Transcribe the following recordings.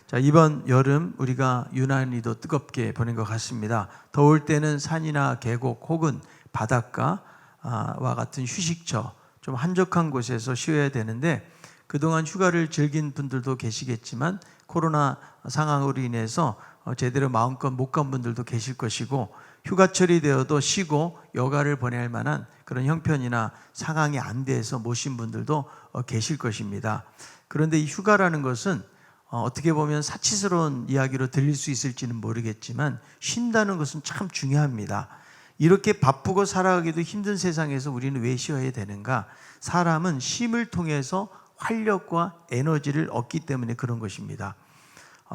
자, 이번 여름 우리가 유난히도 뜨겁게 보낸 것 같습니다. 더울 때는 산이나 계곡 혹은 바닷가와 같은 휴식처, 좀 한적한 곳에서 쉬어야 되는데 그동안 휴가를 즐긴 분들도 계시겠지만 코로나 상황으로 인해서 제대로 마음껏 못 간 분들도 계실 것이고, 휴가철이 되어도 쉬고 여가를 보낼 만한 그런 형편이나 상황이 안 돼서 못 쉰 분들도 계실 것입니다. 그런데 이 휴가라는 것은 어떻게 보면 사치스러운 이야기로 들릴 수 있을지는 모르겠지만 쉰다는 것은 참 중요합니다. 이렇게 바쁘고 살아가기도 힘든 세상에서 우리는 왜 쉬어야 되는가? 사람은 쉼을 통해서 활력과 에너지를 얻기 때문에 그런 것입니다.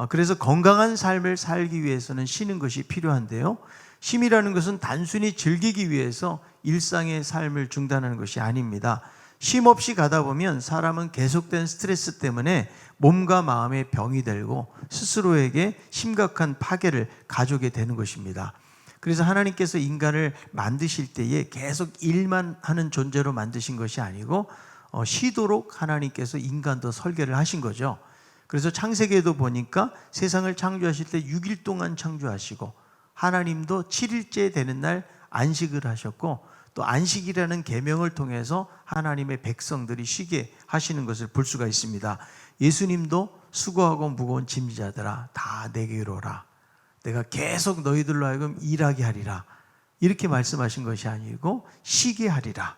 그래서 건강한 삶을 살기 위해서는 쉬는 것이 필요한데요, 쉼이라는 것은 단순히 즐기기 위해서 일상의 삶을 중단하는 것이 아닙니다. 쉼 없이 가다 보면 사람은 계속된 스트레스 때문에 몸과 마음에 병이 들고 스스로에게 심각한 파괴를 가져오게 되는 것입니다. 그래서 하나님께서 인간을 만드실 때에 계속 일만 하는 존재로 만드신 것이 아니고 쉬도록 하나님께서 인간도 설계를 하신 거죠. 그래서 창세기에도 보니까 세상을 창조하실 때 6일 동안 창조하시고 하나님도 7일째 되는 날 안식을 하셨고, 또 안식이라는 계명을 통해서 하나님의 백성들이 쉬게 하시는 것을 볼 수가 있습니다. 예수님도 수고하고 무거운 짐자들아 다 내게로 오라, 내가 계속 너희들로 하여금 일하게 하리라, 이렇게 말씀하신 것이 아니고 쉬게 하리라.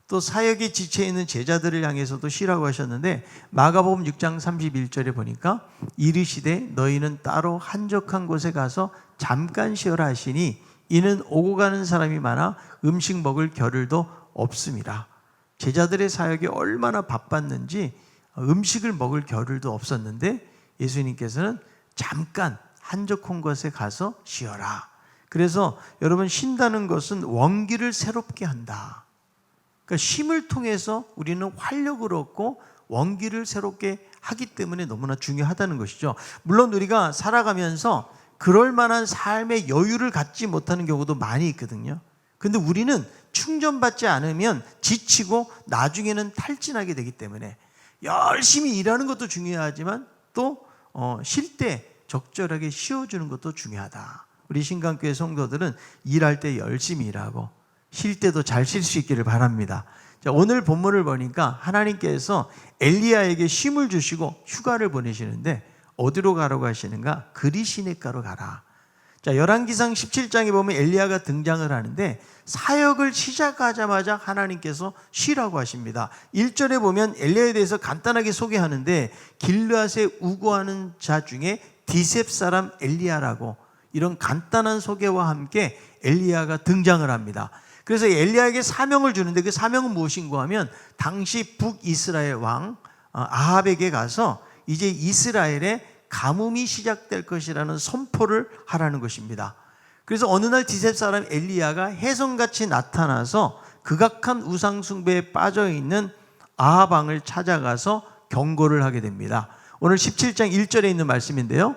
또 사역에 지쳐있는 제자들을 향해서도 쉬라고 하셨는데 마가복음 6장 31절에 보니까 이르시되 너희는 따로 한적한 곳에 가서 잠깐 쉬어라 하시니 이는 오고 가는 사람이 많아 음식 먹을 겨를도 없음이라. 제자들의 사역이 얼마나 바빴는지 음식을 먹을 겨를도 없었는데 예수님께서는 잠깐 한적한 곳에 가서 쉬어라. 그래서 여러분, 쉰다는 것은 원기를 새롭게 한다. 그러니까 쉼을 통해서 우리는 활력을 얻고 원기를 새롭게 하기 때문에 너무나 중요하다는 것이죠. 물론 우리가 살아가면서 그럴 만한 삶의 여유를 갖지 못하는 경우도 많이 있거든요. 근데 우리는 충전받지 않으면 지치고 나중에는 탈진하게 되기 때문에 열심히 일하는 것도 중요하지만 또 쉴 때 적절하게 쉬어주는 것도 중요하다. 우리 신강교회 성도들은 일할 때 열심히 일하고 쉴 때도 잘 쉴 수 있기를 바랍니다. 자, 오늘 본문을 보니까 하나님께서 엘리야에게 쉼을 주시고 휴가를 보내시는데 어디로 가라고 하시는가? 그리시네가로 가라. 자, 열왕기상 17장에 보면 엘리야가 등장을 하는데 사역을 시작하자마자 하나님께서 쉬라고 하십니다. 1절에 보면 엘리야에 대해서 간단하게 소개하는데 길르앗에 우거하는 자 중에 디셉 사람 엘리야라고, 이런 간단한 소개와 함께 엘리야가 등장을 합니다. 그래서 엘리야에게 사명을 주는데 그 사명은 무엇인가 하면 당시 북이스라엘 왕 아합에게 가서 이제 이스라엘에 가뭄이 시작될 것이라는 선포를 하라는 것입니다. 그래서 어느 날 디셉 사람 엘리야가 혜성같이 나타나서 극악한 우상 숭배에 빠져있는 아합 왕을 찾아가서 경고를 하게 됩니다. 오늘 17장 1절에 있는 말씀인데요,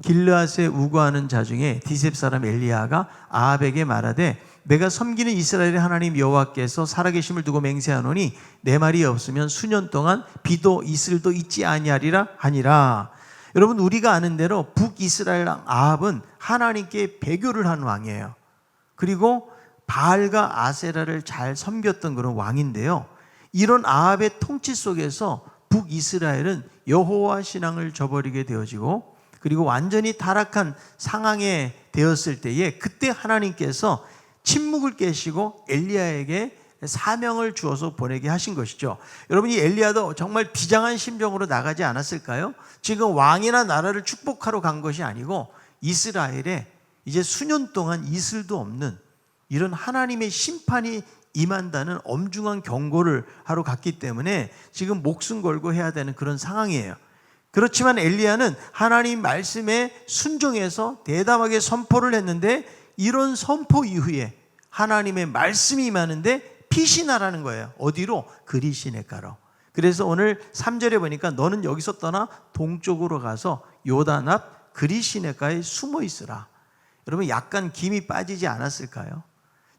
길르앗에 우거하는 자 중에 디셉 사람 엘리야가 아합에게 말하되 내가 섬기는 이스라엘의 하나님 여호와께서 살아계심을 두고 맹세하노니 내 말이 없으면 수년 동안 비도 이슬도 있지 아니하리라 하니라. 여러분, 우리가 아는 대로 북이스라엘 왕 아합은 하나님께 배교를 한 왕이에요. 그리고 바알과 아세라를 잘 섬겼던 그런 왕인데요, 이런 아합의 통치 속에서 북이스라엘은 여호와 신앙을 저버리게 되어지고 그리고 완전히 타락한 상황에 되었을 때에 그때 하나님께서 침묵을 깨시고 엘리야에게 사명을 주어서 보내게 하신 것이죠. 여러분, 이 엘리야도 정말 비장한 심정으로 나가지 않았을까요? 지금 왕이나 나라를 축복하러 간 것이 아니고 이스라엘에 이제 수년 동안 이슬도 없는 이런 하나님의 심판이 임한다는 엄중한 경고를 하러 갔기 때문에 지금 목숨 걸고 해야 되는 그런 상황이에요. 그렇지만 엘리야는 하나님 말씀에 순종해서 대담하게 선포를 했는데 이런 선포 이후에 하나님의 말씀이 임하는데 빛이 나라는 거예요. 어디로? 그리시네가로. 그래서 오늘 3절에 보니까 너는 여기서 떠나 동쪽으로 가서 요단 앞 그리시네가에 숨어 있으라. 여러분, 약간 김이 빠지지 않았을까요?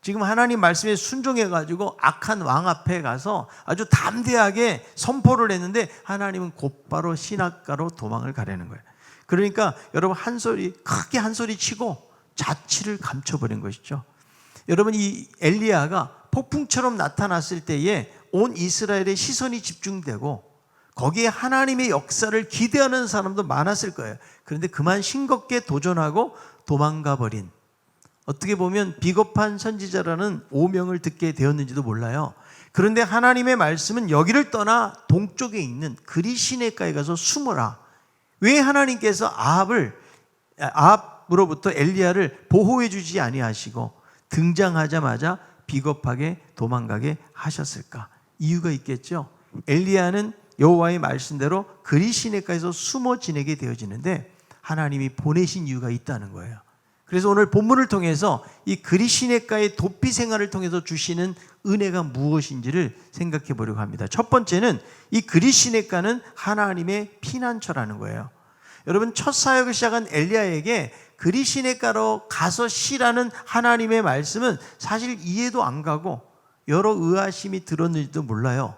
지금 하나님 말씀에 순종해가지고 악한 왕 앞에 가서 아주 담대하게 선포를 했는데 하나님은 곧바로 시냇가로 도망을 가려는 거예요. 그러니까 여러분 크게 한 소리 치고 자취를 감춰버린 것이죠. 여러분, 이 엘리야가 폭풍처럼 나타났을 때에 온 이스라엘의 시선이 집중되고 거기에 하나님의 역사를 기대하는 사람도 많았을 거예요. 그런데 그만 싱겁게 도전하고 도망가 버린, 어떻게 보면 비겁한 선지자라는 오명을 듣게 되었는지도 몰라요. 그런데 하나님의 말씀은 여기를 떠나 동쪽에 있는 그리시네가에 가서 숨어라. 왜 하나님께서 아합으로부터 엘리야를 보호해 주지 아니하시고 등장하자마자 비겁하게 도망가게 하셨을까? 이유가 있겠죠. 엘리야는 여호와의 말씀대로 그리시네가에서 숨어 지내게 되어지는데 하나님이 보내신 이유가 있다는 거예요. 그래서 오늘 본문을 통해서 이 그리시네가의 도피 생활을 통해서 주시는 은혜가 무엇인지를 생각해 보려고 합니다. 첫 번째는 이 그리시네가는 하나님의 피난처라는 거예요. 여러분, 첫 사역을 시작한 엘리야에게 그리시네가로 가서 쉬라는 하나님의 말씀은 사실 이해도 안 가고 여러 의아심이 들었는지도 몰라요.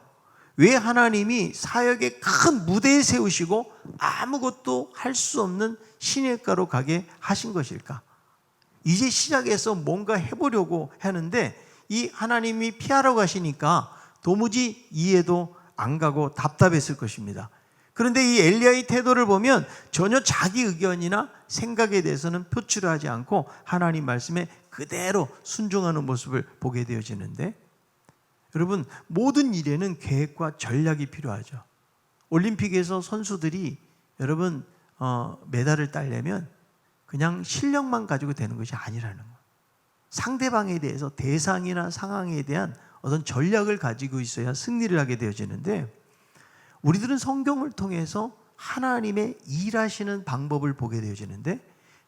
왜 하나님이 사역의 큰 무대에 세우시고 아무것도 할 수 없는 시내가로 가게 하신 것일까? 이제 시작해서 뭔가 해보려고 하는데 이 하나님이 피하러 가시니까 도무지 이해도 안 가고 답답했을 것입니다. 그런데 이 엘리야의 태도를 보면 전혀 자기 의견이나 생각에 대해서는 표출하지 않고 하나님 말씀에 그대로 순종하는 모습을 보게 되어지는데, 여러분, 모든 일에는 계획과 전략이 필요하죠. 올림픽에서 선수들이 여러분 메달을 따려면 그냥 실력만 가지고 되는 것이 아니라는 거예요. 상대방에 대해서, 대상이나 상황에 대한 어떤 전략을 가지고 있어야 승리를 하게 되어지는데, 우리들은 성경을 통해서 하나님의 일하시는 방법을 보게 되어지는데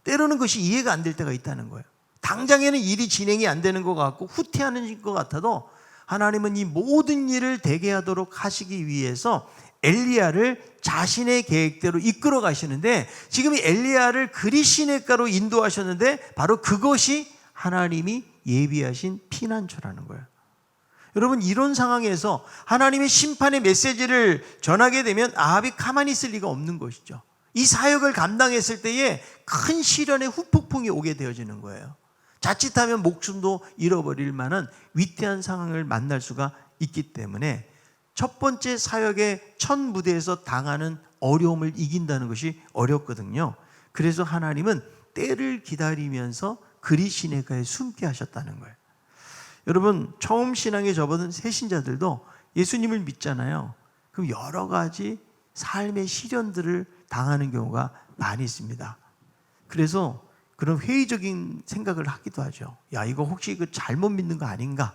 때로는 그것이 이해가 안 될 때가 있다는 거예요. 당장에는 일이 진행이 안 되는 것 같고 후퇴하는 것 같아도 하나님은 이 모든 일을 되게 하도록 하시기 위해서 엘리야를 자신의 계획대로 이끌어 가시는데, 지금 이 엘리야를 그리시네가로 인도하셨는데 바로 그것이 하나님이 예비하신 피난처라는 거예요. 여러분, 이런 상황에서 하나님의 심판의 메시지를 전하게 되면 아합이 가만히 있을 리가 없는 것이죠. 이 사역을 감당했을 때에 큰 시련의 후폭풍이 오게 되어지는 거예요. 자칫하면 목숨도 잃어버릴 만한 위태한 상황을 만날 수가 있기 때문에 첫 번째 사역의 첫 무대에서 당하는 어려움을 이긴다는 것이 어렵거든요. 그래서 하나님은 때를 기다리면서 그리시네가에 숨게 하셨다는 거예요. 여러분, 처음 신앙에 접어든 새신자들도 예수님을 믿잖아요. 그럼 여러 가지 삶의 시련들을 당하는 경우가 많이 있습니다. 그래서 그런 회의적인 생각을 하기도 하죠. 야, 이거 혹시 잘못 믿는 거 아닌가?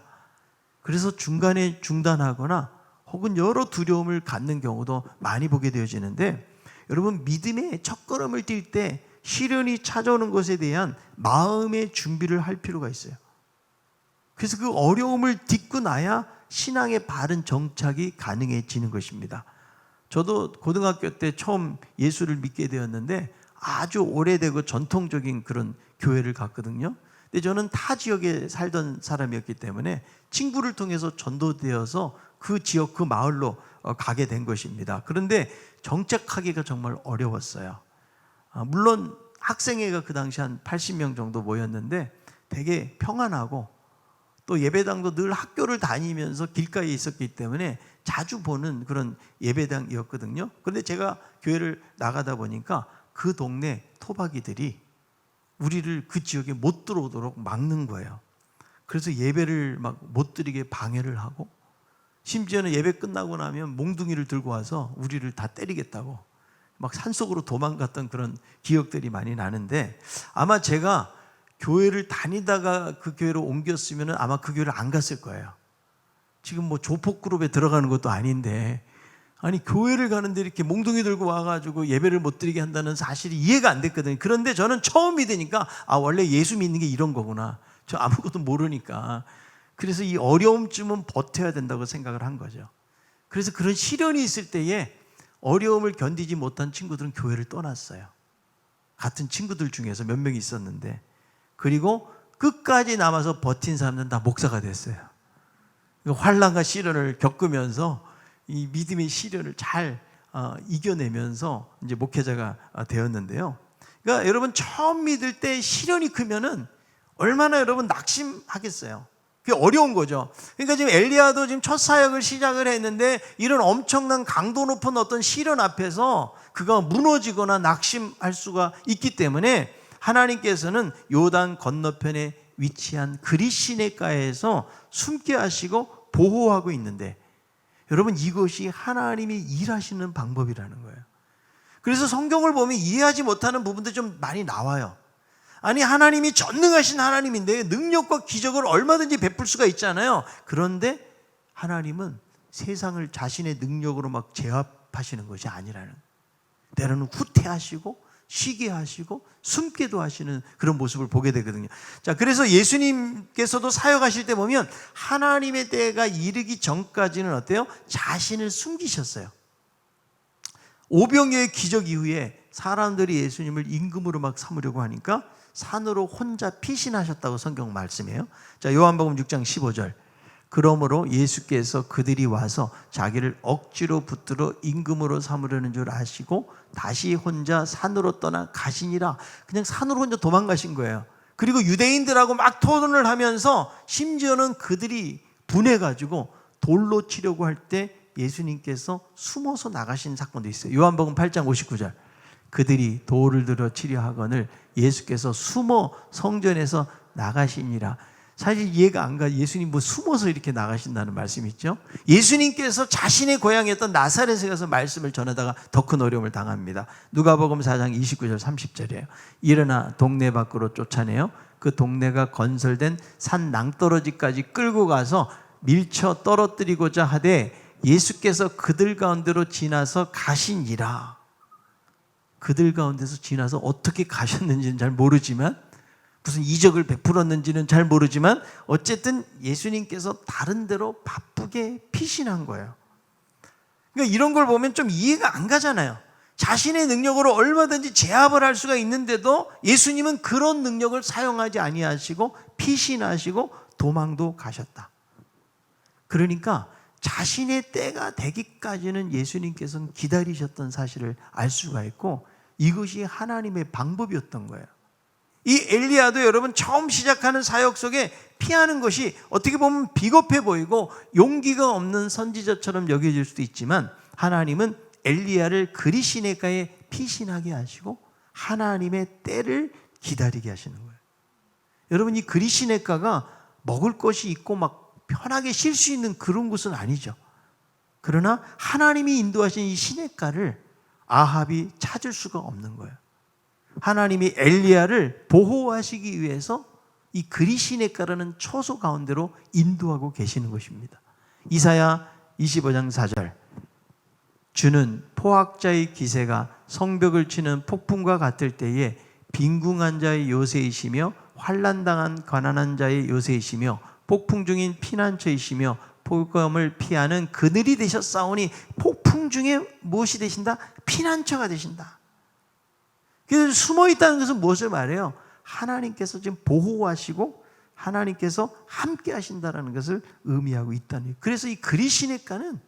그래서 중간에 중단하거나 혹은 여러 두려움을 갖는 경우도 많이 보게 되어지는데, 여러분, 믿음의 첫걸음을 뛸 때 시련이 찾아오는 것에 대한 마음의 준비를 할 필요가 있어요. 그래서 그 어려움을 딛고 나야 신앙의 바른 정착이 가능해지는 것입니다. 저도 고등학교 때 처음 예수를 믿게 되었는데 아주 오래되고 전통적인 그런 교회를 갔거든요. 근데 저는 타 지역에 살던 사람이었기 때문에 친구를 통해서 전도되어서 그 지역, 그 마을로 가게 된 것입니다. 그런데 정착하기가 정말 어려웠어요. 물론 학생회가 그 당시 한 80명 정도 모였는데 되게 평안하고 또 예배당도 늘 학교를 다니면서 길가에 있었기 때문에 자주 보는 그런 예배당이었거든요. 그런데 제가 교회를 나가다 보니까 그 동네 토박이들이 우리를 그 지역에 못 들어오도록 막는 거예요. 그래서 예배를 막 못 드리게 방해를 하고, 심지어는 예배 끝나고 나면 몽둥이를 들고 와서 우리를 다 때리겠다고 막 산속으로 도망갔던 그런 기억들이 많이 나는데, 아마 제가 교회를 다니다가 그 교회로 옮겼으면 아마 그 교회를 안 갔을 거예요. 지금 뭐 조폭그룹에 들어가는 것도 아닌데, 아니 교회를 가는데 이렇게 몽둥이 들고 와가지고 예배를 못 드리게 한다는 사실이 이해가 안 됐거든요. 그런데 저는 처음 믿으니까 원래 예수 믿는 게 이런 거구나. 저 아무것도 모르니까. 그래서 이 어려움쯤은 버텨야 된다고 생각을 한 거죠. 그래서 그런 시련이 있을 때에 어려움을 견디지 못한 친구들은 교회를 떠났어요. 같은 친구들 중에서 몇 명이 있었는데, 그리고 끝까지 남아서 버틴 사람들은 다 목사가 됐어요. 환난과 시련을 겪으면서 이 믿음의 시련을 잘 이겨내면서 이제 목회자가 되었는데요. 그러니까 여러분 처음 믿을 때 시련이 크면은 얼마나 여러분 낙심하겠어요. 그게 어려운 거죠. 그러니까 지금 엘리야도 지금 첫 사역을 시작을 했는데 이런 엄청난 강도 높은 어떤 시련 앞에서 그가 무너지거나 낙심할 수가 있기 때문에 하나님께서는 요단 건너편에 위치한 그릿시내가에서 숨게 하시고 보호하고 있는데, 여러분 이것이 하나님이 일하시는 방법이라는 거예요. 그래서 성경을 보면 이해하지 못하는 부분도 좀 많이 나와요. 아니, 하나님이 전능하신 하나님인데 능력과 기적을 얼마든지 베풀 수가 있잖아요. 그런데 하나님은 세상을 자신의 능력으로 막 제압하시는 것이 아니라는, 때로는 후퇴하시고 쉬게 하시고 숨게도 하시는 그런 모습을 보게 되거든요. 자, 그래서 예수님께서도 사역하실 때 보면 하나님의 때가 이르기 전까지는 어때요? 자신을 숨기셨어요. 오병이어의 기적 이후에 사람들이 예수님을 임금으로 막 삼으려고 하니까 산으로 혼자 피신하셨다고 성경 말씀해요. 자, 요한복음 6장 15절. 그러므로 예수께서 그들이 와서 자기를 억지로 붙들어 임금으로 삼으려는 줄 아시고 다시 혼자 산으로 떠나 가시니라. 그냥 산으로 혼자 도망가신 거예요. 그리고 유대인들하고 막 토론을 하면서 심지어는 그들이 분해가지고 돌로 치려고 할 때 예수님께서 숨어서 나가신 사건도 있어요. 요한복음 8장 59절. 그들이 돌을 들어 치려 하거늘 예수께서 숨어 성전에서 나가시니라. 사실 이해가 안 가. 예수님 뭐 숨어서 이렇게 나가신다는 말씀이 있죠. 예수님께서 자신의 고향이었던 나사렛에 가서 말씀을 전하다가 더 큰 어려움을 당합니다. 누가복음 4장 29절 30절이에요. 일어나 동네 밖으로 쫓아내요. 그 동네가 건설된 산 낭떠러지까지 끌고 가서 밀쳐 떨어뜨리고자 하되 예수께서 그들 가운데로 지나서 가시니라. 그들 가운데서 지나서 어떻게 가셨는지는 잘 모르지만, 무슨 이적을 베풀었는지는 잘 모르지만 어쨌든 예수님께서 다른 데로 바쁘게 피신한 거예요. 그러니까 이런 걸 보면 좀 이해가 안 가잖아요. 자신의 능력으로 얼마든지 제압을 할 수가 있는데도 예수님은 그런 능력을 사용하지 아니하시고 피신하시고 도망도 가셨다. 그러니까 자신의 때가 되기까지는 예수님께서는 기다리셨던 사실을 알 수가 있고, 이것이 하나님의 방법이었던 거예요. 이 엘리야도 여러분 처음 시작하는 사역 속에 피하는 것이 어떻게 보면 비겁해 보이고 용기가 없는 선지자처럼 여겨질 수도 있지만, 하나님은 엘리야를 그릿시내가에 피신하게 하시고 하나님의 때를 기다리게 하시는 거예요. 여러분, 이 그릿시내가가 먹을 것이 있고 막 편하게 쉴 수 있는 그런 곳은 아니죠. 그러나 하나님이 인도하신 이 시내가를 아합이 찾을 수가 없는 거예요. 하나님이 엘리야를 보호하시기 위해서 이 그릿시내가라는 처소 가운데로 인도하고 계시는 것입니다. 이사야 25장 4절. 주는 포악자의 기세가 성벽을 치는 폭풍과 같을 때에 빈궁한 자의 요새이시며 환난당한 가난한 자의 요새이시며 폭풍 중인 피난처이시며 폭염을 피하는 그늘이 되셨사오니, 폭풍 중에 무엇이 되신다? 피난처가 되신다. 그래서 숨어 있다는 것은 무엇을 말해요? 하나님께서 지금 보호하시고 하나님께서 함께 하신다는 것을 의미하고 있다는 거예요. 그래서 이 그릿시내가는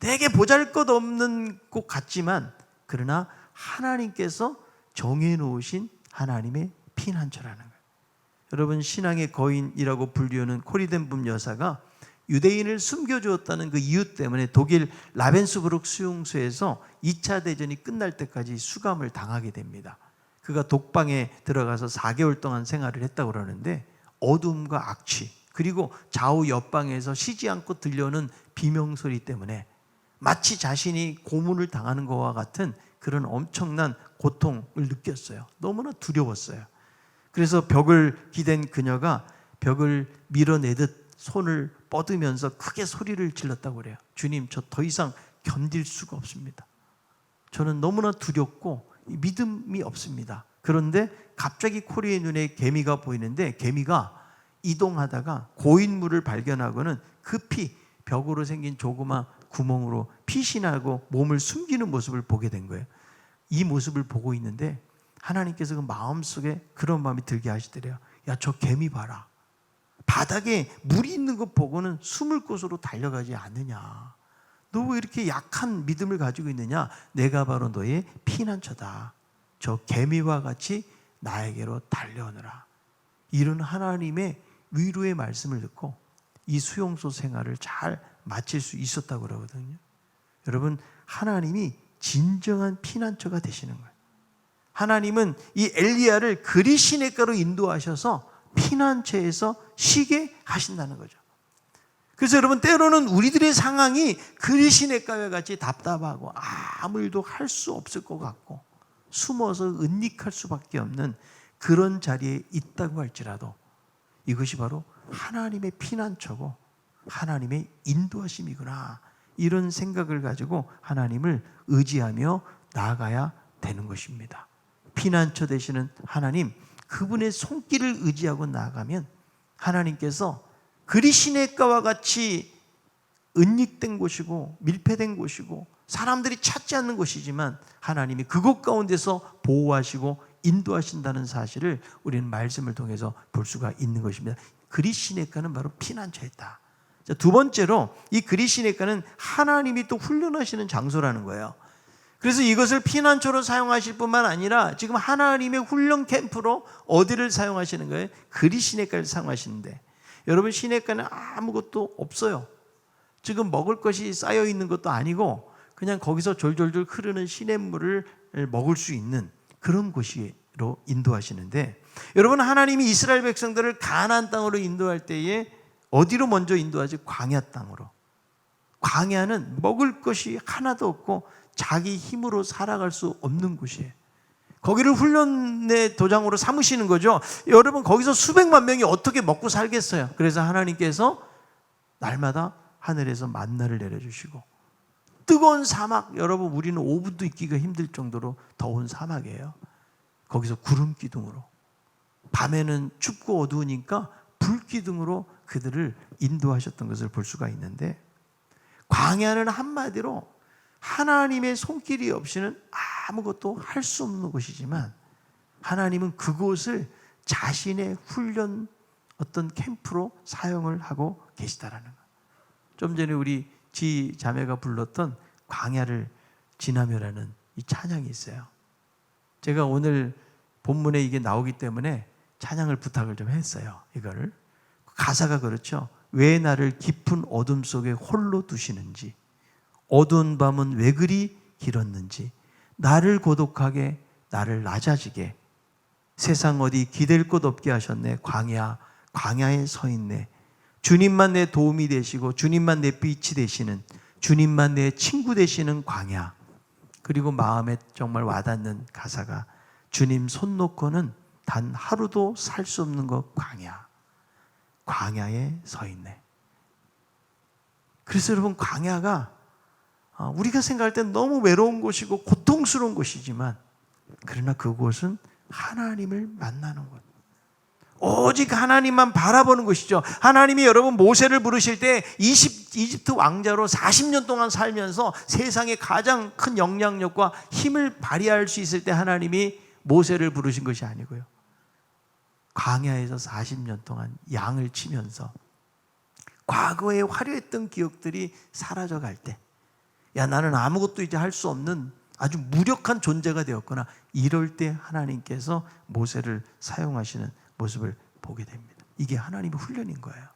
되게 보잘것없는 곳 같지만, 그러나 하나님께서 정해놓으신 하나님의 피난처라는 거예요. 여러분, 신앙의 거인이라고 불리우는 코리덴붐 여사가 유대인을 숨겨주었다는 그 이유 때문에 독일 라벤스부르크 수용소에서 2차 대전이 끝날 때까지 수감을 당하게 됩니다. 그가 독방에 들어가서 4개월 동안 생활을 했다고 그러는데, 어둠과 악취 그리고 좌우 옆방에서 쉬지 않고 들려오는 비명소리 때문에 마치 자신이 고문을 당하는 것과 같은 그런 엄청난 고통을 느꼈어요. 너무나 두려웠어요. 그래서 벽을 기댄 그녀가 벽을 밀어내듯 손을 뻗으면서 크게 소리를 질렀다고 그래요. 주님, 저 더 이상 견딜 수가 없습니다. 저는 너무나 두렵고 믿음이 없습니다. 그런데 갑자기 코리의 눈에 개미가 보이는데, 개미가 이동하다가 고인물을 발견하고는 급히 벽으로 생긴 조그만 구멍으로 피신하고 몸을 숨기는 모습을 보게 된 거예요. 이 모습을 보고 있는데 하나님께서 그 마음속에 그런 마음이 들게 하시더래요. 야, 저 개미 봐라. 바닥에 물이 있는 것 보고는 숨을 곳으로 달려가지 않느냐. 너 왜 이렇게 약한 믿음을 가지고 있느냐? 내가 바로 너의 피난처다. 저 개미와 같이 나에게로 달려오너라. 이런 하나님의 위로의 말씀을 듣고 이 수용소 생활을 잘 마칠 수 있었다고 그러거든요. 여러분, 하나님이 진정한 피난처가 되시는 거예요. 하나님은 이 엘리야를 그리 시냇가로 인도하셔서 피난처에서 쉬게 하신다는 거죠. 그래서 여러분, 때로는 우리들의 상황이 그리 시냇가와 같이 답답하고 아무 일도 할 수 없을 것 같고 숨어서 은닉할 수밖에 없는 그런 자리에 있다고 할지라도 이것이 바로 하나님의 피난처고 하나님의 인도하심이구나, 이런 생각을 가지고 하나님을 의지하며 나아가야 되는 것입니다. 피난처 되시는 하나님, 그분의 손길을 의지하고 나아가면 하나님께서 그리 시냇가와 같이 은닉된 곳이고 밀폐된 곳이고 사람들이 찾지 않는 곳이지만 하나님이 그곳 가운데서 보호하시고 인도하신다는 사실을 우리는 말씀을 통해서 볼 수가 있는 것입니다. 그리 시냇가는 바로 피난처였다. 자, 두 번째로 이 그리 시냇가는 하나님이 또 훈련하시는 장소라는 거예요. 그래서 이것을 피난처로 사용하실 뿐만 아니라 지금 하나님의 훈련 캠프로 어디를 사용하시는 거예요? 그리 시냇가를 사용하시는데, 여러분, 시냇가는 아무것도 없어요. 지금 먹을 것이 쌓여 있는 것도 아니고 그냥 거기서 졸졸졸 흐르는 시냇물을 먹을 수 있는 그런 곳으로 인도하시는데, 여러분, 하나님이 이스라엘 백성들을 가나안 땅으로 인도할 때에 어디로 먼저 인도하지? 광야 땅으로. 광야는 먹을 것이 하나도 없고 자기 힘으로 살아갈 수 없는 곳이에요. 거기를 훈련의 도장으로 삼으시는 거죠. 여러분, 거기서 수백만 명이 어떻게 먹고 살겠어요? 그래서 하나님께서 날마다 하늘에서 만나를 내려주시고, 뜨거운 사막, 여러분, 우리는 5분도 있기가 힘들 정도로 더운 사막이에요. 거기서 구름 기둥으로, 밤에는 춥고 어두우니까 불 기둥으로 그들을 인도하셨던 것을 볼 수가 있는데, 광야는 한마디로 하나님의 손길이 없이는 아무것도 할 수 없는 곳이지만 하나님은 그곳을 자신의 훈련 어떤 캠프로 사용을 하고 계시다라는 거예요. 좀 전에 우리 지 자매가 불렀던 광야를 지나며라는 이 찬양이 있어요. 제가 오늘 본문에 이게 나오기 때문에 찬양을 부탁을 좀 했어요. 이거를. 가사가 그렇죠. 왜 나를 깊은 어둠 속에 홀로 두시는지, 어두운 밤은 왜 그리 길었는지, 나를 고독하게, 나를 낮아지게, 세상 어디 기댈 곳 없게 하셨네. 광야에 서 있네. 주님만 내 도움이 되시고 주님만 내 빛이 되시는, 주님만 내 친구 되시는 광야. 그리고 마음에 정말 와닿는 가사가 주님 손 놓고는 단 하루도 살 수 없는 것 광야. 광야에 서 있네. 그래서 여러분, 광야가 우리가 생각할 때 너무 외로운 곳이고 고통스러운 곳이지만, 그러나 그곳은 하나님을 만나는 곳, 오직 하나님만 바라보는 것이죠. 하나님이 여러분 모세를 부르실 때 이집트 왕자로 40년 동안 살면서 세상에 가장 큰 영향력과 힘을 발휘할 수 있을 때 하나님이 모세를 부르신 것이 아니고요, 광야에서 40년 동안 양을 치면서 과거에 화려했던 기억들이 사라져갈 때, 야, 나는 아무것도 이제 할 수 없는 아주 무력한 존재가 되었구나, 이럴 때 하나님께서 모세를 사용하시는 모습을 보게 됩니다. 이게 하나님의 훈련인 거예요.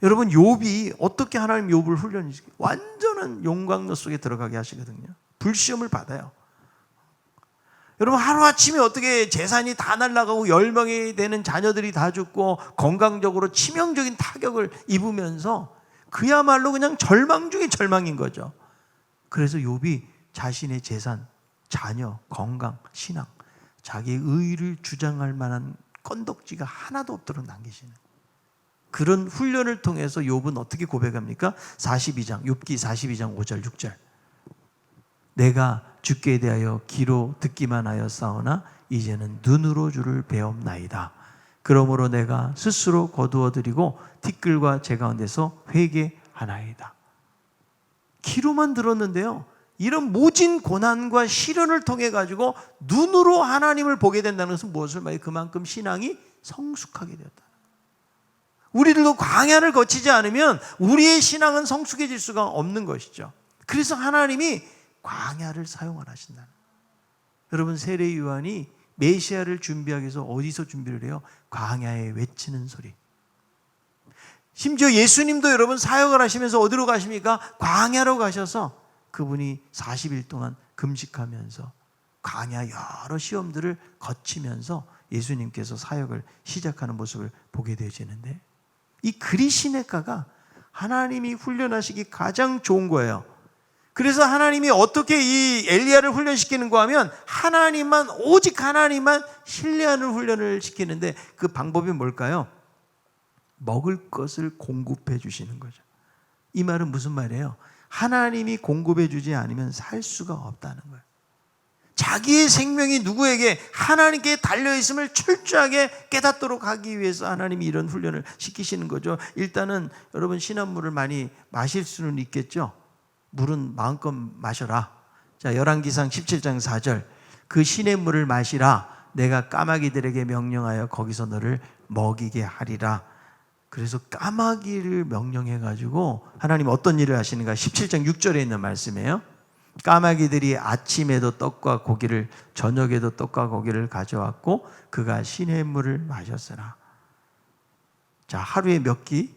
여러분, 욥이 어떻게 하나님 욥을 훈련시키고 완전한 용광로 속에 들어가게 하시거든요. 불시험을 받아요. 여러분, 하루아침에 어떻게 재산이 다 날아가고 10명이 되는 자녀들이 다 죽고 건강적으로 치명적인 타격을 입으면서 그야말로 그냥 절망 중에 절망인 거죠. 그래서 욥이 자신의 재산, 자녀, 건강, 신앙, 자기의 의의를 주장할 만한 건덕지가 하나도 없도록 남기시는 그런 훈련을 통해서 욥은 어떻게 고백합니까? 42장, 욥기 42장 5절 6절. 내가 주께 대하여 귀로 듣기만 하였사오나 이제는 눈으로 주를 배옵나이다. 그러므로 내가 스스로 거두어드리고 티끌과 제 가운데서 회개하나이다. 귀로만 들었는데요, 이런 모진 고난과 시련을 통해 가지고 눈으로 하나님을 보게 된다는 것은 무엇을 말해? 그만큼 신앙이 성숙하게 되었다. 우리들도 광야를 거치지 않으면 우리의 신앙은 성숙해질 수가 없는 것이죠. 그래서 하나님이 광야를 사용하신다는 거예요. 여러분, 세례 요한이 메시아를 준비하기 위해서 어디서 준비를 해요? 광야에 외치는 소리. 심지어 예수님도 여러분 사역을 하시면서 어디로 가십니까? 광야로 가셔서 그분이 40일 동안 금식하면서 광야 여러 시험들을 거치면서 예수님께서 사역을 시작하는 모습을 보게 되어지는데, 이 그리시네가가 하나님이 훈련하시기 가장 좋은 거예요. 그래서 하나님이 어떻게 이 엘리야를 훈련시키는가 하면 하나님만, 오직 하나님만 신뢰하는 훈련을 시키는데, 그 방법이 뭘까요? 먹을 것을 공급해 주시는 거죠. 이 말은 무슨 말이에요? 하나님이 공급해 주지 않으면 살 수가 없다는 거예요. 자기의 생명이 누구에게? 하나님께 달려있음을 철저하게 깨닫도록 하기 위해서 하나님이 이런 훈련을 시키시는 거죠. 일단은 여러분, 신한물을 많이 마실 수는 있겠죠. 물은 마음껏 마셔라. 자, 열왕기상 17장 4절. 그 신의 물을 마시라. 내가 까마귀들에게 명령하여 거기서 너를 먹이게 하리라. 그래서 까마귀를 명령해가지고 하나님 어떤 일을 하시는가? 17장 6절에 있는 말씀이에요. 까마귀들이 아침에도 떡과 고기를, 저녁에도 떡과 고기를 가져왔고 그가 신의 물을 마셨으나. 자, 하루에 몇 끼?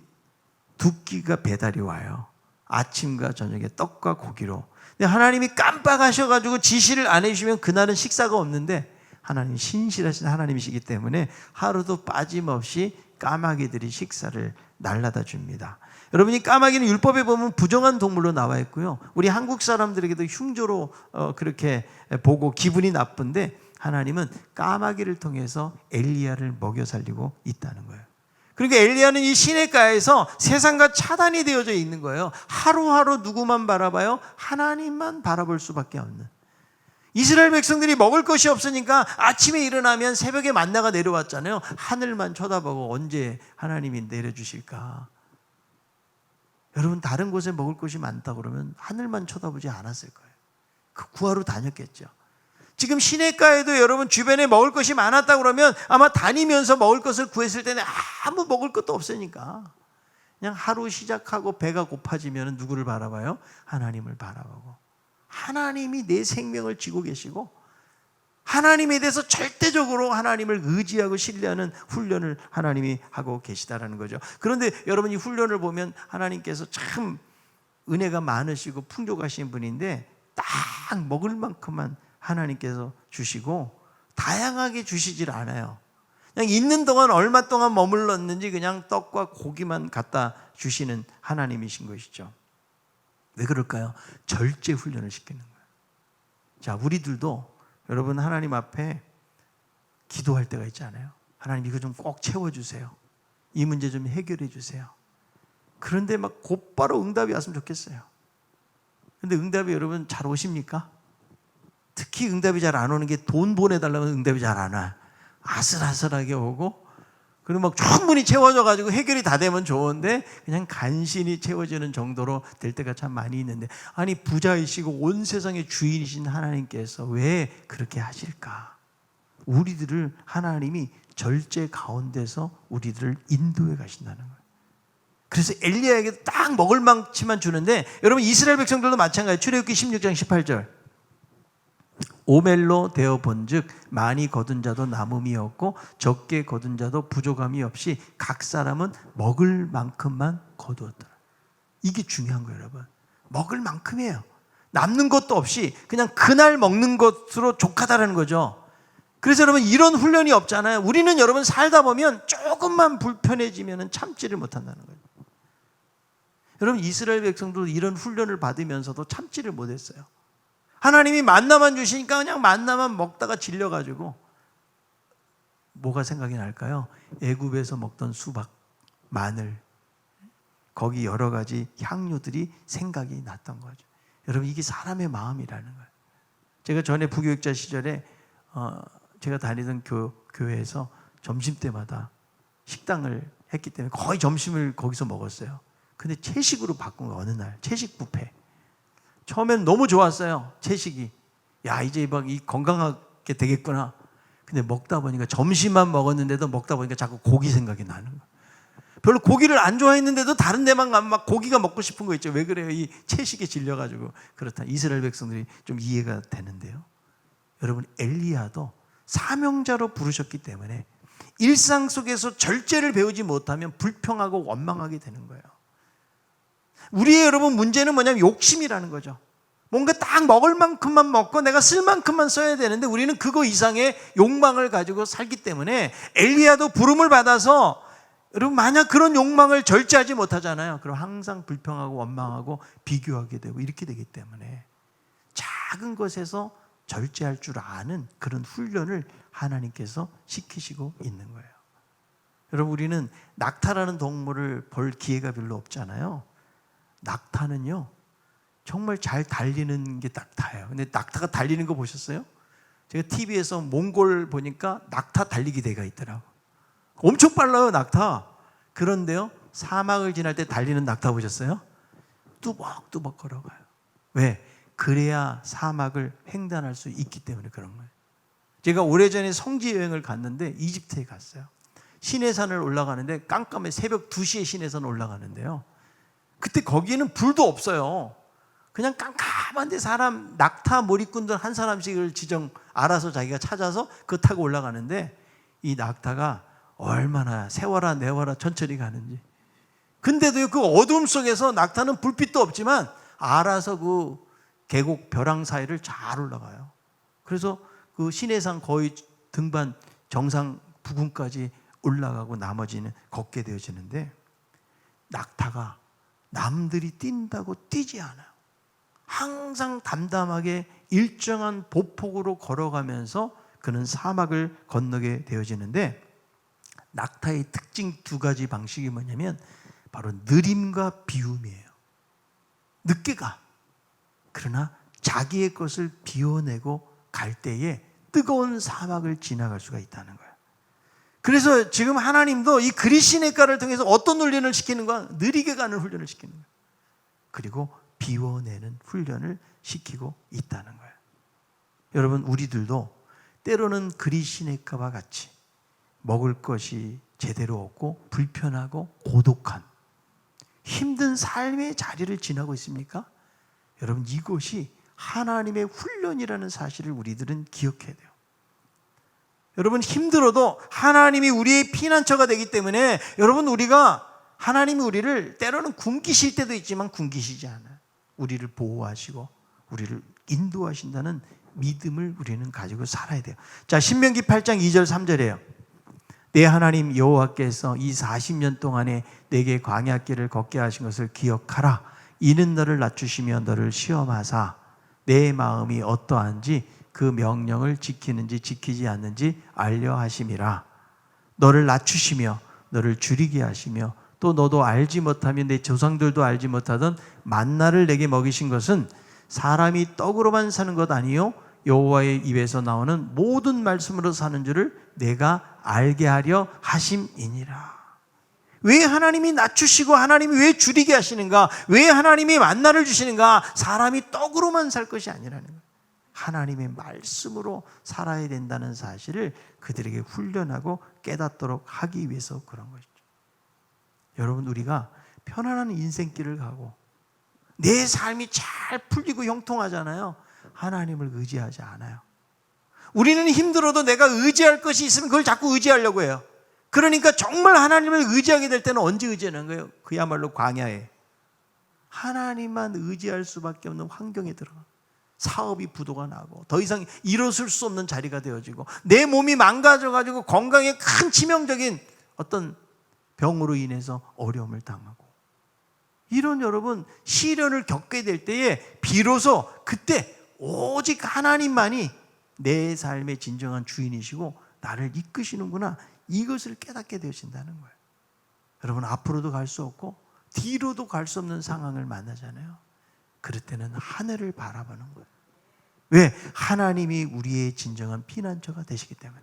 2끼가 배달이 와요. 아침과 저녁에 떡과 고기로. 근데 하나님이 깜빡하셔가지고 지시를 안 해주시면 그날은 식사가 없는데, 하나님 신실하신 하나님이시기 때문에 하루도 빠짐없이 까마귀들이 식사를 날라다 줍니다. 여러분이 까마귀는 율법에 보면 부정한 동물로 나와 있고요. 우리 한국 사람들에게도 흉조로 그렇게 보고 기분이 나쁜데, 하나님은 까마귀를 통해서 엘리야를 먹여 살리고 있다는 거예요. 그러니까 엘리야는 이 시내가에서 세상과 차단이 되어져 있는 거예요. 하루하루 누구만 바라봐요? 하나님만 바라볼 수밖에 없는. 이스라엘 백성들이 먹을 것이 없으니까 아침에 일어나면 새벽에 만나가 내려왔잖아요. 하늘만 쳐다보고 언제 하나님이 내려주실까? 여러분, 다른 곳에 먹을 것이 많다 그러면 하늘만 쳐다보지 않았을 거예요. 그 구하러 다녔겠죠. 지금 시내가에도 여러분 주변에 먹을 것이 많았다 그러면 아마 다니면서 먹을 것을 구했을 때는 아무 먹을 것도 없으니까 그냥 하루 시작하고 배가 고파지면 누구를 바라봐요? 하나님을 바라보고, 하나님이 내 생명을 쥐고 계시고 하나님에 대해서 절대적으로 하나님을 의지하고 신뢰하는 훈련을 하나님이 하고 계시다라는 거죠. 그런데 여러분, 이 훈련을 보면 하나님께서 참 은혜가 많으시고 풍족하신 분인데, 딱 먹을 만큼만 하나님께서 주시고 다양하게 주시질 않아요. 그냥 있는 동안 얼마 동안 머물렀는지 그냥 떡과 고기만 갖다 주시는 하나님이신 것이죠. 왜 그럴까요? 절제 훈련을 시키는 거예요. 자, 우리들도 여러분 하나님 앞에 기도할 때가 있잖아요. 하나님, 이거 좀 꼭 채워주세요. 이 문제 좀 해결해 주세요. 그런데 막 곧바로 응답이 왔으면 좋겠어요. 그런데 응답이 여러분 잘 오십니까? 특히 응답이 잘 안 오는 게, 돈 보내달라면 응답이 잘 안 와요. 아슬아슬하게 오고, 그리고 막 충분히 채워져가지고 해결이 다 되면 좋은데 그냥 간신히 채워지는 정도로 될 때가 참 많이 있는데, 아니 부자이시고 온 세상의 주인이신 하나님께서 왜 그렇게 하실까? 우리들을 하나님이 절제 가운데서 우리들을 인도해 가신다는 거예요. 그래서 엘리야에게 딱 먹을 만치만 주는데, 여러분 이스라엘 백성들도 마찬가지예요. 출애굽기 16장 18절. 오멜로 되어 본즉 많이 거둔 자도 남음이 없고 적게 거둔 자도 부족함이 없이 각 사람은 먹을 만큼만 거두었더라. 이게 중요한 거예요, 여러분. 먹을 만큼이에요. 남는 것도 없이 그냥 그날 먹는 것으로 족하다라는 거죠. 그래서 여러분, 이런 훈련이 없잖아요. 우리는 여러분 살다 보면 조금만 불편해지면 참지를 못한다는 거예요. 여러분, 이스라엘 백성도 이런 훈련을 받으면서도 참지를 못했어요. 하나님이 만나만 주시니까 그냥 만나만 먹다가 질려가지고 뭐가 생각이 날까요? 애굽에서 먹던 수박, 마늘, 거기 여러 가지 향료들이 생각이 났던 거죠. 여러분, 이게 사람의 마음이라는 거예요. 제가 전에 부교육자 시절에 제가 다니던 교회에서 점심때마다 식당을 했기 때문에 거의 점심을 거기서 먹었어요. 근데 채식으로 바꾼 거, 어느 날 채식 뷔페. 처음엔 너무 좋았어요. 채식이. 야, 이제 막 이 건강하게 되겠구나. 근데 먹다 보니까 점심만 먹었는데도 먹다 보니까 자꾸 고기 생각이 나는 거예요. 별로 고기를 안 좋아했는데도 다른 데만 가면 막 고기가 먹고 싶은 거 있죠. 왜 그래요? 이 채식에 질려가지고. 그렇다. 이스라엘 백성들이 좀 이해가 되는데요. 여러분, 엘리야도 사명자로 부르셨기 때문에 일상 속에서 절제를 배우지 못하면 불평하고 원망하게 되는 거예요. 우리의 여러분 문제는 뭐냐면 욕심이라는 거죠. 뭔가 딱 먹을 만큼만 먹고 내가 쓸 만큼만 써야 되는데 우리는 그거 이상의 욕망을 가지고 살기 때문에 엘리야도 부름을 받아서 여러분 만약 그런 욕망을 절제하지 못하잖아요. 그럼 항상 불평하고 원망하고 비교하게 되고 이렇게 되기 때문에 작은 것에서 절제할 줄 아는 그런 훈련을 하나님께서 시키시고 있는 거예요. 여러분 우리는 낙타라는 동물을 볼 기회가 별로 없잖아요. 낙타는요 정말 잘 달리는 게 낙타예요. 근데 낙타가 달리는 거 보셨어요? 제가 TV에서 몽골 보니까 낙타 달리기 대회가 있더라고요. 엄청 빨라요 낙타. 그런데요 사막을 지날 때 달리는 낙타 보셨어요? 뚜벅뚜벅 걸어가요. 왜? 그래야 사막을 횡단할 수 있기 때문에 그런 거예요. 제가 오래전에 성지 여행을 갔는데 이집트에 갔어요. 시내산을 올라가는데 깜깜해. 새벽 2시에 시내산 올라가는데요. 그때 거기에는 불도 없어요. 그냥 깜깜한데 사람 낙타 몰입꾼들 한 사람씩을 알아서 자기가 찾아서 그거 타고 올라가는데 이 낙타가 얼마나 세워라 내워라 천천히 가는지. 근데도 그 어둠 속에서 낙타는 불빛도 없지만 알아서 그 계곡 벼랑 사이를 잘 올라가요. 그래서 그 시내산 거의 등반 정상 부근까지 올라가고 나머지는 걷게 되어지는데 낙타가 남들이 뛴다고 뛰지 않아요. 항상 담담하게 일정한 보폭으로 걸어가면서 그는 사막을 건너게 되어지는데 낙타의 특징 2가지 방식이 뭐냐면 바로 느림과 비움이에요. 늦게 가. 그러나 자기의 것을 비워내고 갈 때에 뜨거운 사막을 지나갈 수가 있다는 거예요. 그래서 지금 하나님도 이 그리시네가를 통해서 어떤 훈련을 시키는 거야? 느리게 가는 훈련을 시키는 거예요. 그리고 비워내는 훈련을 시키고 있다는 거예요. 여러분 우리들도 때로는 그리시네가와 같이 먹을 것이 제대로 없고 불편하고 고독한 힘든 삶의 자리를 지나고 있습니까? 여러분 이것이 하나님의 훈련이라는 사실을 우리들은 기억해야 돼요. 여러분 힘들어도 하나님이 우리의 피난처가 되기 때문에 여러분 우리가 하나님이 우리를 때로는 굶기실 때도 있지만 굶기시지 않아요. 우리를 보호하시고 우리를 인도하신다는 믿음을 우리는 가지고 살아야 돼요. 자, 신명기 8장 2절 3절이에요. 내 하나님 여호와께서 이 40년 동안에 내게 광야길을 걷게 하신 것을 기억하라. 이는 너를 낮추시며 너를 시험하사 내 마음이 어떠한지 그 명령을 지키는지 지키지 않는지 알려 하심이라. 너를 낮추시며 너를 줄이게 하시며 또 너도 알지 못하며 내 조상들도 알지 못하던 만나를 내게 먹이신 것은 사람이 떡으로만 사는 것 아니요 여호와의 입에서 나오는 모든 말씀으로 사는 줄을 내가 알게 하려 하심이니라. 왜 하나님이 낮추시고 하나님이 왜 줄이게 하시는가? 왜 하나님이 만나를 주시는가? 사람이 떡으로만 살 것이 아니라는 거예요. 하나님의 말씀으로 살아야 된다는 사실을 그들에게 훈련하고 깨닫도록 하기 위해서 그런 것이죠. 여러분 우리가 편안한 인생길을 가고 내 삶이 잘 풀리고 형통하잖아요. 하나님을 의지하지 않아요. 우리는 힘들어도 내가 의지할 것이 있으면 그걸 자꾸 의지하려고 해요. 그러니까 정말 하나님을 의지하게 될 때는 언제 의지하는 거예요? 그야말로 광야에 하나님만 의지할 수밖에 없는 환경에 들어가 사업이 부도가 나고 더 이상 일어설 수 없는 자리가 되어지고 내 몸이 망가져가지고 건강에 큰 치명적인 어떤 병으로 인해서 어려움을 당하고 이런 여러분 시련을 겪게 될 때에 비로소 그때 오직 하나님만이 내 삶의 진정한 주인이시고 나를 이끄시는구나 이것을 깨닫게 되신다는 거예요. 여러분 앞으로도 갈 수 없고 뒤로도 갈 수 없는 상황을 만나잖아요. 그럴 때는 하늘을 바라보는 거예요. 왜? 하나님이 우리의 진정한 피난처가 되시기 때문에.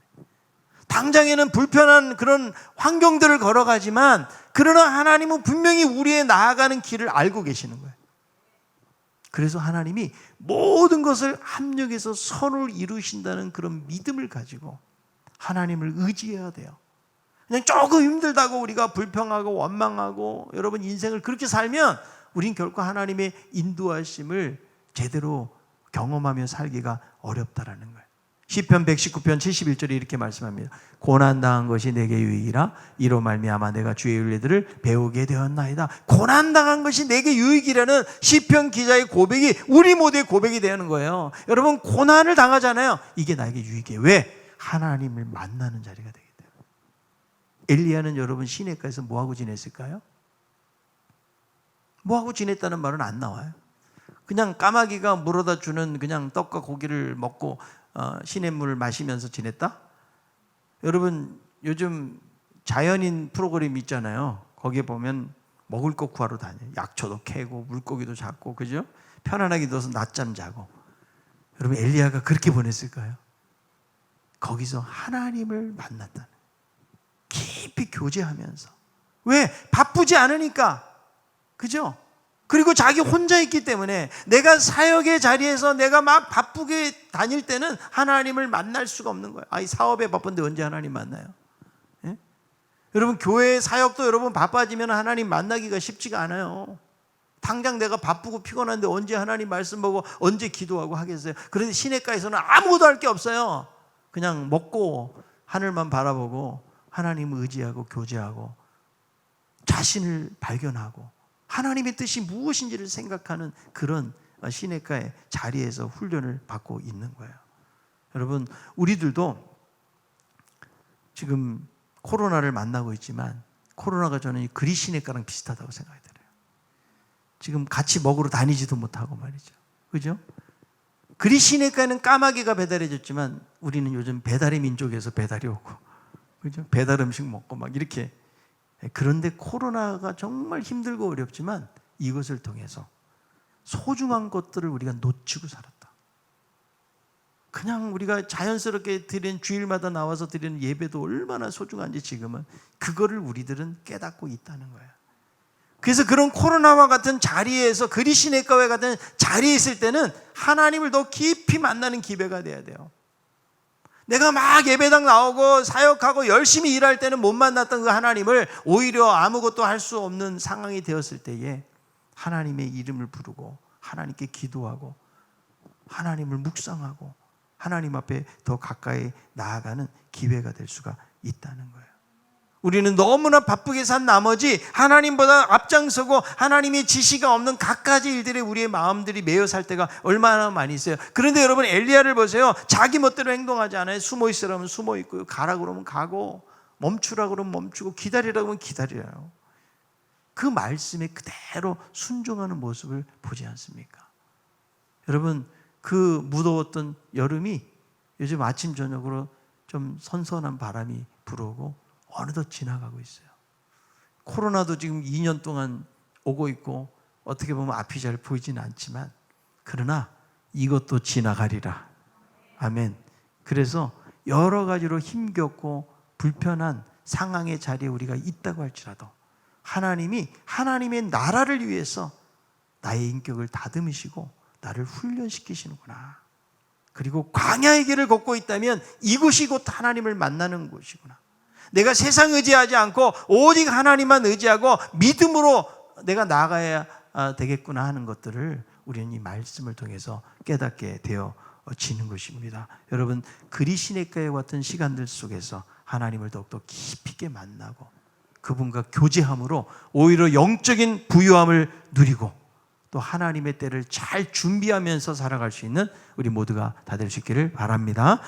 당장에는 불편한 그런 환경들을 걸어가지만 그러나 하나님은 분명히 우리의 나아가는 길을 알고 계시는 거예요. 그래서 하나님이 모든 것을 합력해서 선을 이루신다는 그런 믿음을 가지고 하나님을 의지해야 돼요. 그냥 조금 힘들다고 우리가 불평하고 원망하고 여러분 인생을 그렇게 살면 우린 결코 하나님의 인도하심을 제대로 경험하며 살기가 어렵다라는 거예요. 시편 119편 71절에 이렇게 말씀합니다. 고난당한 것이 내게 유익이라 이로 말미암아 내가 주의 윤례들을 배우게 되었나이다. 고난당한 것이 내게 유익이라는 시편 기자의 고백이 우리 모두의 고백이 되는 거예요. 여러분 고난을 당하잖아요. 이게 나에게 유익이에요. 왜? 하나님을 만나는 자리가 되기 때문에. 엘리야는 여러분 시내가에서 뭐하고 지냈을까요? 뭐하고 지냈다는 말은 안 나와요. 그냥 까마귀가 물어다 주는 그냥 떡과 고기를 먹고 시냇물을 마시면서 지냈다? 여러분 요즘 자연인 프로그램 있잖아요. 거기에 보면 먹을 거 구하러 다녀요. 약초도 캐고 물고기도 잡고, 그죠? 편안하게 누워서 낮잠 자고. 여러분 엘리야가 그렇게 보냈을까요? 거기서 하나님을 만났다는, 깊이 교제하면서. 왜? 바쁘지 않으니까, 그죠? 그리고 자기 혼자 있기 때문에 내가 사역의 자리에서 내가 막 바쁘게 다닐 때는 하나님을 만날 수가 없는 거예요. 아이 사업에 바쁜데 언제 하나님 만나요? 예? 여러분 교회 사역도 여러분 바빠지면 하나님 만나기가 쉽지가 않아요. 당장 내가 바쁘고 피곤한데 언제 하나님 말씀 보고 언제 기도하고 하겠어요? 그런데 시냇가에서는 아무것도 할 게 없어요. 그냥 먹고 하늘만 바라보고 하나님을 의지하고 교제하고 자신을 발견하고 하나님의 뜻이 무엇인지를 생각하는 그런 시냇가의 자리에서 훈련을 받고 있는 거예요. 여러분 우리들도 지금 코로나를 만나고 있지만 코로나가 저는 그리 시냇가랑 비슷하다고 생각이 들어요. 지금 같이 먹으러 다니지도 못하고 말이죠. 그죠? 그리 시냇가에는 까마귀가 배달해 줬지만 우리는 요즘 배달의 민족에서 배달이 오고, 그죠? 배달 음식 먹고 막 이렇게. 그런데 코로나가 정말 힘들고 어렵지만 이것을 통해서 소중한 것들을 우리가 놓치고 살았다. 그냥 우리가 자연스럽게 드리는 주일마다 나와서 드리는 예배도 얼마나 소중한지 지금은 그거를 우리들은 깨닫고 있다는 거예요. 그래서 그런 코로나와 같은 자리에서 그리 시냇가와 같은 자리에 있을 때는 하나님을 더 깊이 만나는 기회가 돼야 돼요. 내가 막 예배당 나오고 사역하고 열심히 일할 때는 못 만났던 그 하나님을 오히려 아무것도 할 수 없는 상황이 되었을 때에 하나님의 이름을 부르고 하나님께 기도하고 하나님을 묵상하고 하나님 앞에 더 가까이 나아가는 기회가 될 수가 있다는 거예요. 우리는 너무나 바쁘게 산 나머지 하나님보다 앞장서고 하나님의 지시가 없는 갖가지 일들에 우리의 마음들이 매여 살 때가 얼마나 많이 있어요. 그런데 여러분 엘리야를 보세요. 자기 멋대로 행동하지 않아요. 숨어 있으라면 숨어 있고요. 가라 그러면 가고 멈추라 그러면 멈추고 기다리라 그러면 기다려요. 그 말씀에 그대로 순종하는 모습을 보지 않습니까? 여러분 그 무더웠던 여름이 요즘 아침 저녁으로 좀 선선한 바람이 불어오고 어느덧 지나가고 있어요. 코로나도 지금 2년 동안 오고 있고 어떻게 보면 앞이 잘 보이지는 않지만 그러나 이것도 지나가리라. 아멘. 그래서 여러 가지로 힘겹고 불편한 상황의 자리에 우리가 있다고 할지라도 하나님이 하나님의 나라를 위해서 나의 인격을 다듬으시고 나를 훈련시키시는구나. 그리고 광야의 길을 걷고 있다면 이곳이 곧 하나님을 만나는 곳이구나. 내가 세상 의지하지 않고 오직 하나님만 의지하고 믿음으로 내가 나아가야 되겠구나 하는 것들을 우리는 이 말씀을 통해서 깨닫게 되어지는 것입니다. 여러분 그리 시냇가에 같은 시간들 속에서 하나님을 더욱더 깊이 있게 만나고 그분과 교제함으로 오히려 영적인 부유함을 누리고 또 하나님의 때를 잘 준비하면서 살아갈 수 있는 우리 모두가 다 될 수 있기를 바랍니다.